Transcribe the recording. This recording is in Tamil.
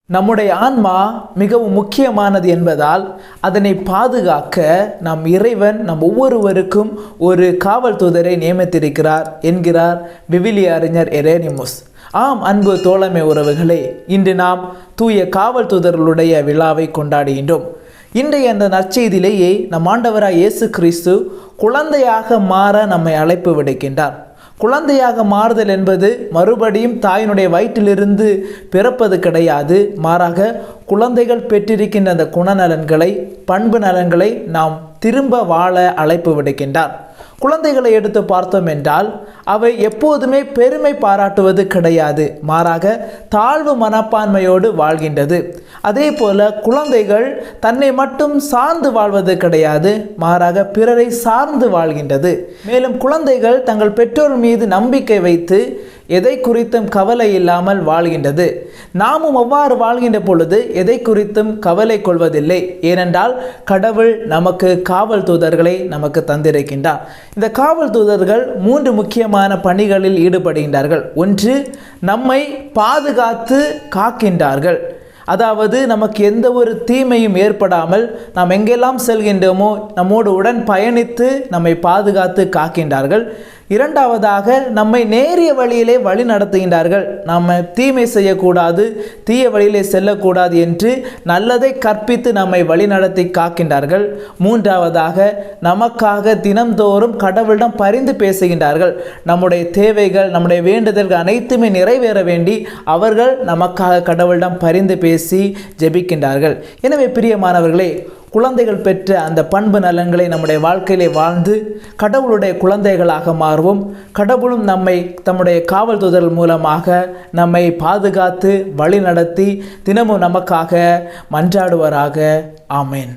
நம்முடைய ஆன்மா மிகவும் முக்கியமானது என்பதால் அதனை பாதுகாக்க நம் இறைவன் நம் ஒவ்வொருவருக்கும் ஒரு காவல் தூதரை நியமித்திருக்கிறார் என்கிறார் விவிலிய அறிஞர் எரேனிமுஸ். ஆம் அன்பு தோழமை உறவுகளே, இன்று நாம் தூய காவல் தூதர்களுடைய விழாவை கொண்டாடுகின்றோம். இன்றைய அந்த நற்செய்தியிலேயே நம் ஆண்டவராய் இயேசு கிறிஸ்து குழந்தையாக மாற நம்மை அழைப்பு விடுக்கின்றார். குழந்தையாக மாறுதல் என்பது மறுபடியும் தாயினுடைய வயிற்றிலிருந்து பிறப்பது கிடையாது. மாறாக குழந்தைகள் பெற்றிருக்கின்ற அந்த குணநலன்களை, பண்பு நலன்களை நாம் திரும்ப வாழ அழைப்பு விடுக்கின்றார். குழந்தைகளை எடுத்து பார்த்தோம் என்றால் அவை எப்போதுமே பெருமை பாராட்டுவது கிடையாது. மாறாக தாழ்வு மனப்பான்மையோடு வாழ்கின்றது. அதே போல குழந்தைகள் தன்னை மட்டும் சார்ந்து வாழ்வது கிடையாது. மாறாக பிறரை சார்ந்து வாழ்கின்றது. மேலும் குழந்தைகள் தங்கள் பெற்றோர் மீது நம்பிக்கை வைத்து எதை குறித்தும் கவலை இல்லாமல் வாழ்கின்றது. நாமும் அவ்வாறு வாழ்கின்ற பொழுது எதை குறித்தும் கவலை கொள்வதில்லை. ஏனென்றால் கடவுள் நமக்கு காவல் தூதர்களை நமக்கு தந்திருக்கின்றார். இந்த காவல் தூதர்கள் 3 முக்கியமான பணிகளில் ஈடுபடுகின்றார்கள். ஒன்று, நம்மை பாதுகாத்து காக்கின்றார்கள். அதாவது நமக்கு எந்த ஒரு தீமையும் ஏற்படாமல் நாம் எங்கெல்லாம் செல்கின்றோமோ நம்மோடு உடன் பயணித்து நம்மை பாதுகாத்து காக்கின்றார்கள். இரண்டாவதாக, நம்மை நேரிய வழியிலே வழி நடத்துகின்றார்கள். நாம் தீமை செய்யக்கூடாது, தீய வழியிலே செல்லக்கூடாது என்று நல்லதை கற்பித்து நம்மை வழி நடத்தி காக்கின்றார்கள். மூன்றாவதாக, நமக்காக தினந்தோறும் கடவுளிடம் பரிந்து பேசுகின்றார்கள். நம்முடைய தேவைகள், நம்முடைய வேண்டுதல்கள் அனைத்துமே நிறைவேற வேண்டி அவர்கள் நமக்காக கடவுளிடம் பரிந்து பேசி ஜெபிக்கின்றார்கள். எனவே பிரியமானவர்களே, குழந்தைகள் பெற்ற அந்த பண்பு நலன்களை நம்முடைய வாழ்க்கையிலே வாழ்ந்து கடவுளுடைய குழந்தைகளாக மாறுவோம். கடவுளும் நம்மை தம்முடைய காவல் தூதர்கள் மூலமாக நம்மை பாதுகாத்து வழி நடத்தி தினமும் நமக்காக மன்றாடுவாராக. ஆமேன்.